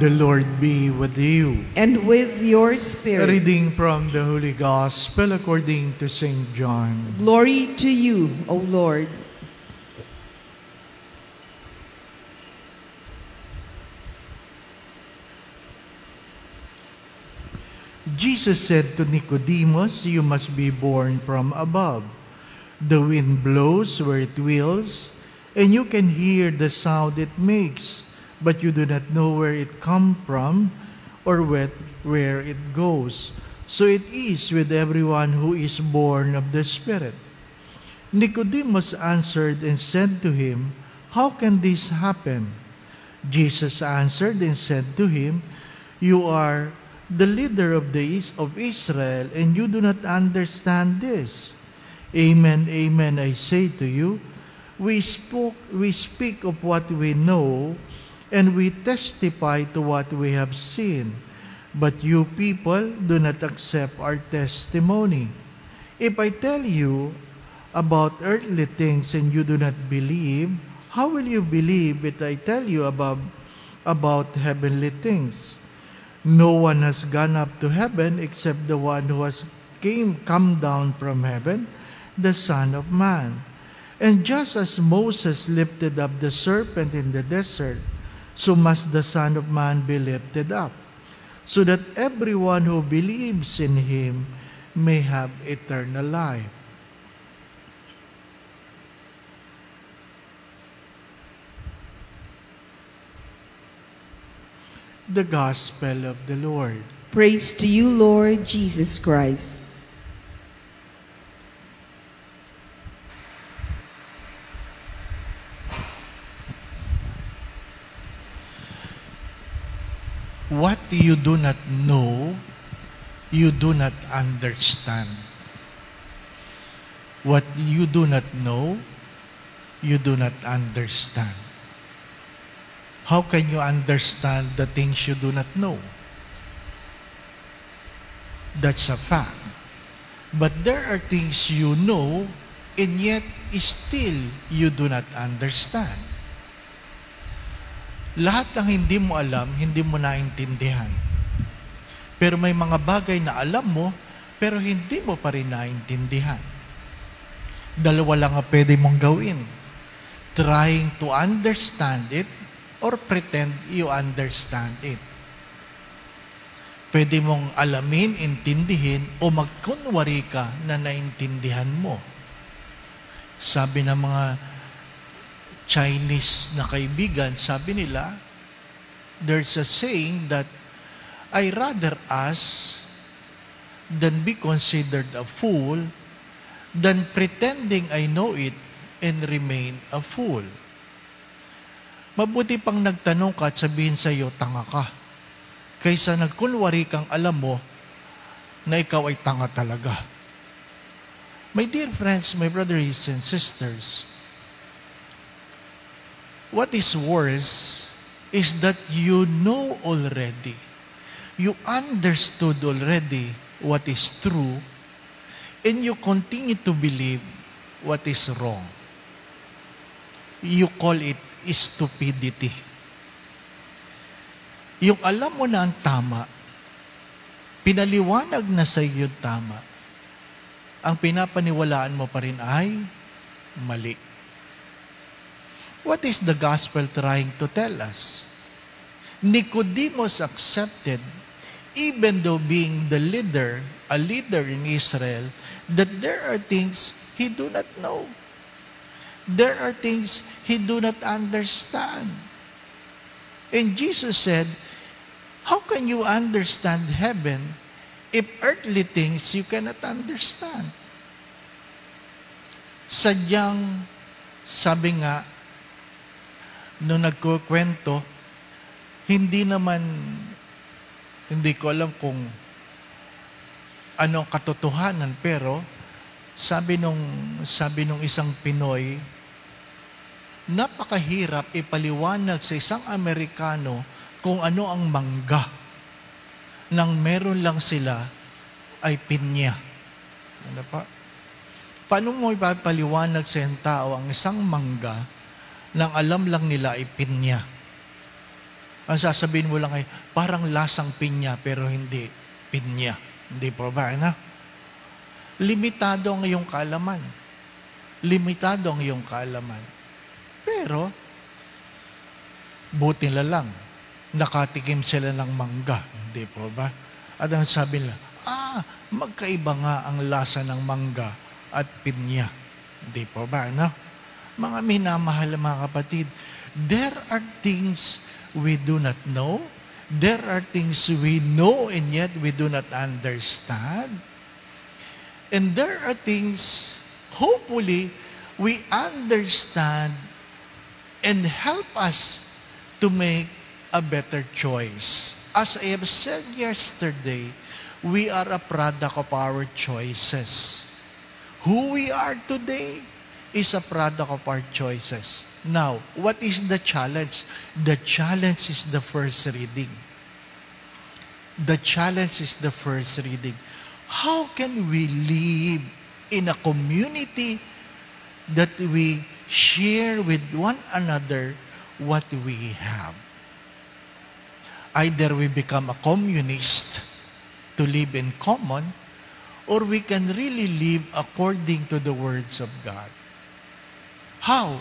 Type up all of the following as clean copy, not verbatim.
The Lord be with you. And with your A spirit. reading from the Holy Gospel according to St. John. Glory to you, O Lord. Jesus said to Nicodemus, "You must be born from above. The wind blows where it wills, and you can hear the sound it makes, but you do not know where it comes from or where it goes. So it is with everyone who is born of the Spirit." Nicodemus answered and said to him, "How can this happen?" Jesus answered and said to him, "You are the leader of Israel, and you do not understand this. Amen, amen, I say to you, we speak of what we know, and we testify to what we have seen. But you people do not accept our testimony. If I tell you about earthly things and you do not believe, how will you believe if I tell you about heavenly things? No one has gone up to heaven except the one who has come down from heaven, the Son of Man. And just as Moses lifted up the serpent in the desert, so must the Son of Man be lifted up, so that everyone who believes in him may have eternal life." The Gospel of the Lord. Praise to you, Lord Jesus Christ. What you do not know, you do not understand. What you do not know, you do not understand. How can you understand the things you do not know? That's a fact. But there are things you know, and yet still you do not understand. Lahat ng hindi mo alam, hindi mo naintindihan. Pero may mga bagay na alam mo, pero hindi mo pa rin naintindihan. Dalawa lang ang pwede mong gawin. Trying to understand it, or pretend you understand it. Pwede mong alamin, intindihin, o magkunwari ka na naintindihan mo. Sabi ng mga Chinese na kaibigan, sabi nila, there's a saying that I rather ask than be considered a fool than pretending I know it and remain a fool. Mabuti pang nagtanong ka at sabihin sa iyo, tanga ka, kaysa nagkunwari kang alam mo na ikaw ay tanga talaga. My dear friends, my brothers and sisters, what is worse is that you know already, you understood already what is true, and you continue to believe what is wrong. You call it stupidity. Yung alam mo na ang tama, pinaliwanag na sa iyo yung tama, ang pinapaniwalaan mo pa rin ay mali. What is the gospel trying to tell us? Nicodemus accepted, even though being a leader in Israel, that there are things he do not know. There are things he do not understand. And Jesus said, how can you understand heaven if earthly things you cannot understand? Sadyang, sabi nga, nung nagkukwento, hindi ko alam kung anong katotohanan, pero sabi nung isang Pinoy, napakahirap ipaliwanag sa isang Amerikano kung ano ang mangga nang meron lang sila ay pinya. Ano pa? Paano mo ipapaliwanag sa isang tao ang isang mangga nang alam lang nila ay pinya? Ang sasabihin mo lang ay, parang lasang pinya, pero hindi pinya. Hindi po ba? Ano? Limitado ang iyong kaalaman. Limitado ang iyong kaalaman. Pero, buti na lang, nakatikim sila ng mangga. Hindi po ba? At ang sabi nila, magkaiba nga ang lasa ng mangga at pinya. Hindi po ba? No? Mga minamahal mga kapatid, there are things we do not know. There are things we know and yet we do not understand. And there are things, hopefully, we understand and help us to make a better choice. As I have said yesterday, we are a product of our choices. Who we are today is a product of our choices. Now, what is the challenge? The challenge is the first reading. The challenge is the first reading. How can we live in a community that we share with one another what we have? Either we become a communist to live in common, or we can really live according to the words of God. How?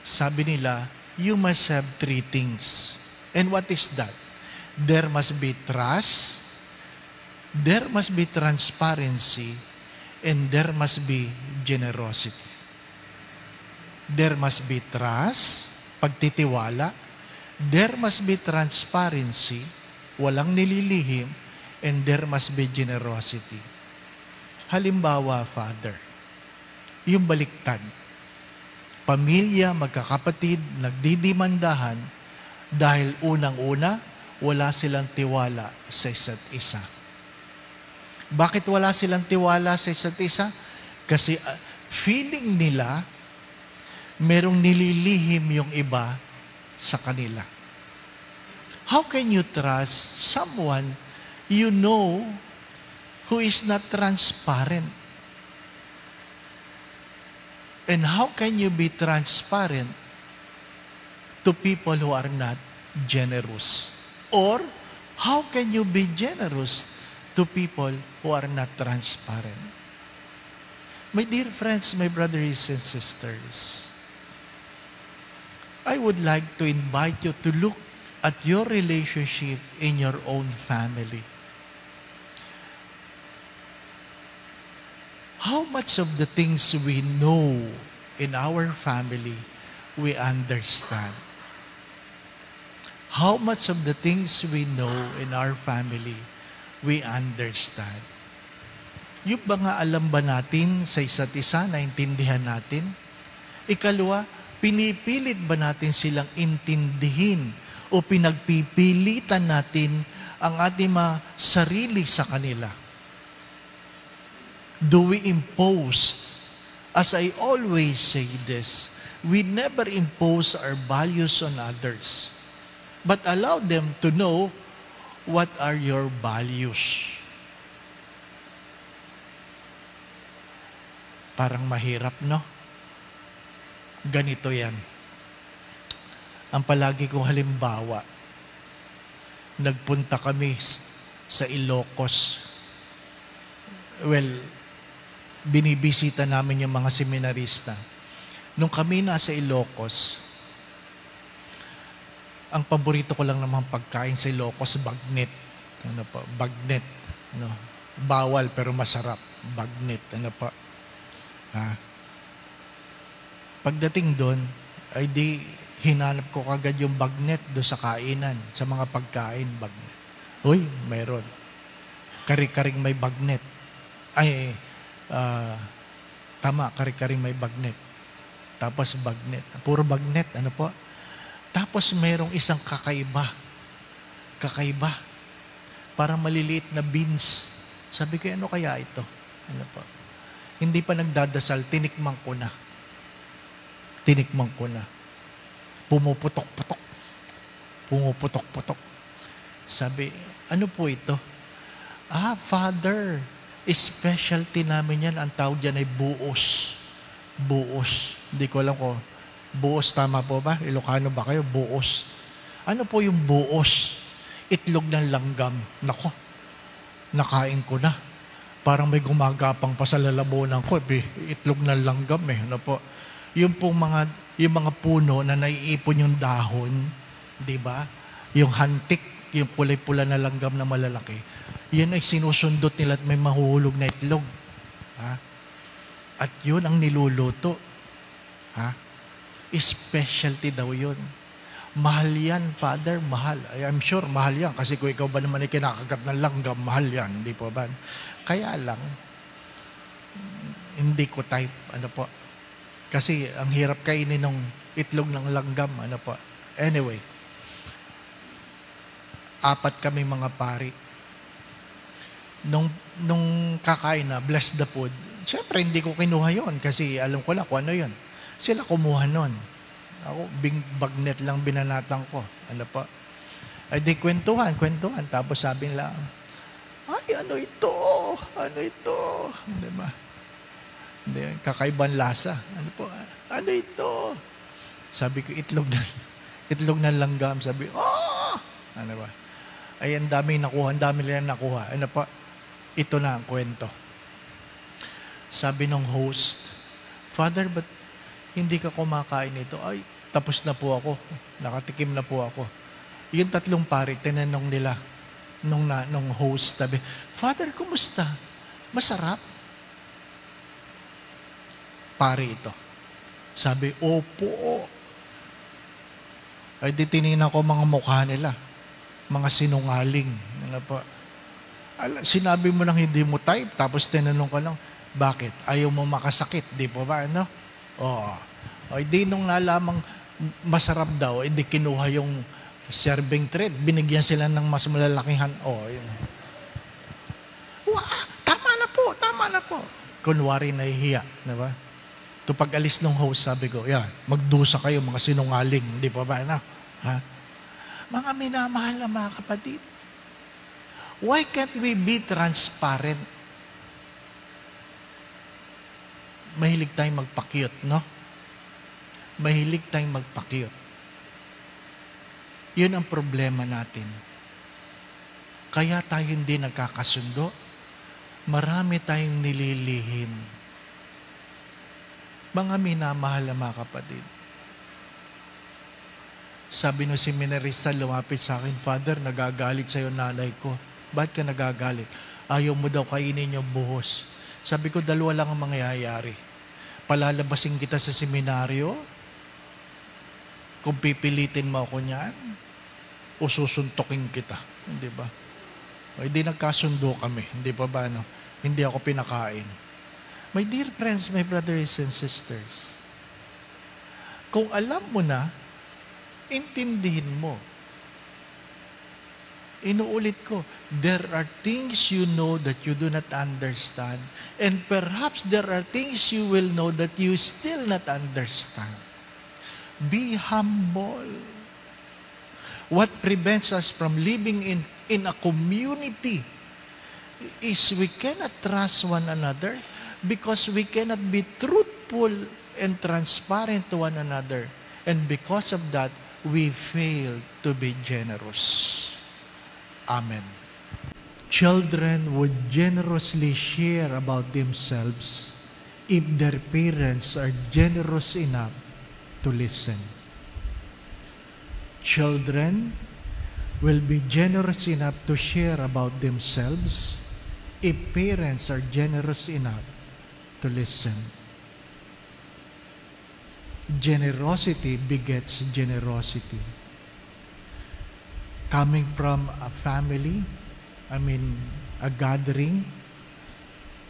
Sabi nila, you must have three things. And what is that? There must be trust, there must be transparency, and there must be generosity. There must be trust, pagtitiwala, there must be transparency, walang nililihim, and there must be generosity. Halimbawa, Father, yung baliktad. Pamilya, magkakapatid, nagdidimandahan dahil unang-una, wala silang tiwala sa isa't isa. Bakit wala silang tiwala sa isa't isa? Kasi feeling nila, merong nililihim yung iba sa kanila. How can you trust someone you know who is not transparent? And how can you be transparent to people who are not generous? Or how can you be generous to people who are not transparent? My dear friends, my brothers and sisters, I would like to invite you to look at your relationship in your own family. How much of the things we know in our family we understand? How much of the things we know in our family we understand? Yung ba nga alam ba natin sa isa't isa, naintindihan natin? Ikalawa, pinipilit ba natin silang intindihin o pinagpipilitan natin ang ating mga sarili sa kanila? Do we impose? As I always say this, we never impose our values on others, but allow them to know what are your values. Parang mahirap, no? Ganito yan. Ang palagi kong halimbawa, nagpunta kami sa Ilocos. Well, binibisita namin yung mga seminarista. Nung kami nasa Ilocos, ang paborito ko lang naman pagkain sa Ilocos, bagnet. Ano pa? Bagnet. Ano? Bawal pero masarap. Bagnet. Ano pa? Pagdating doon, ay di hinanap ko kagad yung bagnet doon sa kainan, sa mga pagkain, bagnet. Uy, mayroon. Kari-karing may bagnet. Tama, kari-karing may bagnet. Tapos bagnet. Puro bagnet, ano po? Tapos mayroong isang kakaiba. Kakaiba. Parang maliliit na beans. Sabi ko, ano kaya ito? Ano po? Hindi pa nagdadasal, tinikman ko na. Tinikman ko na. Pumuputok-putok. Pumuputok-putok. Sabi, ano po ito? Father, specialty namin yan. Ang tawag dyan ay buos. Buos. Hindi ko alam ko. Buos, tama po ba? Ilocano ba kayo? Buos. Ano po yung buos? Itlog ng langgam. Nako, nakain ko na. Parang may gumagapang pa sa lalamunan ko. Itlog ng langgam eh. Ano po? Yung mga puno na naiipon yung dahon, di ba? Yung hantik, yung kulay-pula na langgam na malalaki, yan ay sinusundot nila at may mahuhulog na itlog. Ha? At yun ang niluluto. Ha? Specialty daw yun. Mahal yan, Father, mahal. I'm sure mahal yan. Kasi kung ikaw ba naman ay kinakagat ng langgam, mahal yan. Hindi po ba? Kaya lang, hindi ko type. Ano po? Kasi ang hirap kainin ng itlog ng langgam. Ano po? Anyway, 4 kami mga pari. Nung kakain na, bless the food, siyempre hindi ko kinuha yon kasi alam ko na kung ano yon. Sila kumuha nun. Ako, bagnet lang binanatang ko. Ano pa? Ay di kwentuhan. Tapos sabi nila, ay, ano ito? Ano ito? Diba? Hindi, kakaibang lasa. Ano po? Ano ito? Sabi ko, itlog na langgam. Sabi, ano ba? Ay, ang dami nila nakuha. Ano pa? Ito na ang kwento. Sabi ng host, Father, but hindi ka kumakain ito? Ay, tapos na po ako. Nakatikim na po ako. Yung 3 pari, tinanong nila nung host, sabi, Father, kumusta? Masarap? Pari ito. Sabi, opo. Ay, di tinignan ko mga mukha nila. Mga sinungaling. Ano pa? Sinabi mo nang hindi mo type, tapos tinanong ka lang, bakit? Ayaw mo makasakit, di po ba? Ano? Oo. O, di nung nalamang masarap daw, di kinuha yung serving tray. Binigyan sila ng mas malalaking yun. Tama na po. Kunwari nahihiya, di ba? Ito pag alis ng host, sabi ko, magdusa kayo mga sinungaling, di pa ba? Ano? Ha? Mga minamahal na mga kapatid, why can't we be transparent? Mahilig tayong magpa-cute, no? Mahilig tayong magpa-cute. Yun ang problema natin. Kaya tayo hindi nagkakasundo. Marami tayong nililihim. Mga minamahal na mga kapatid. Sabi ng seminarista, lumapit sa akin, Father, nagagalit sa'yo nanay ko. Ba't ka nagagalit? Ayaw mo daw kainin yung buhos. Sabi ko, 2 lang ang mangyayari. Palalabasin kita sa seminaryo, kung pipilitin mo ako niyan, o susuntokin kita. Hindi ba? O hindi nagkasundo kami. Hindi pa ba? No? Hindi ako pinakain. My dear friends, my brothers and sisters, kung alam mo na, intindihin mo. Inuulit ko, there are things you know that you do not understand, and perhaps there are things you will know that you still not understand. Be humble. What prevents us from living in a community is we cannot trust one another because we cannot be truthful and transparent to one another. And because of that, we fail to be generous. Amen. Children would generously share about themselves if their parents are generous enough to listen. Children will be generous enough to share about themselves if parents are generous enough to listen. Generosity begets generosity. Coming from a family, a gathering,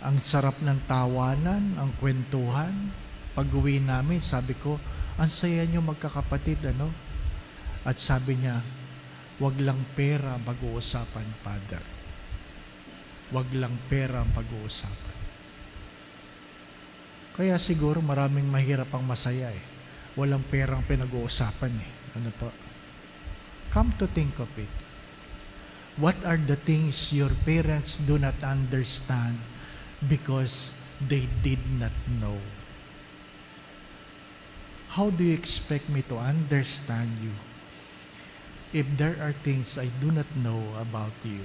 ang sarap ng tawanan, ang kwentuhan. Pag-uwi namin, sabi ko, ang saya nyo magkakapatid, ano? At sabi niya, wag lang pera ang pag-uusapan, Father. Wag lang pera ang pag-uusapan. Kaya siguro maraming mahirap ang masaya eh. Walang perang pinag-uusapan eh. Ano po? Come to think of it. What are the things your parents do not understand because they did not know? How do you expect me to understand you if there are things I do not know about you.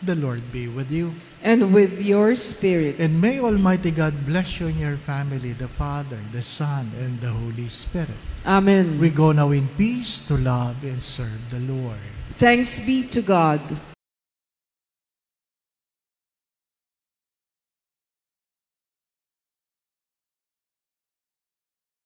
The Lord be with you. And with your spirit. And may Almighty God bless you and your family, the Father, the Son, and the Holy Spirit. Amen. We go now in peace to love and serve the Lord. Thanks be to God.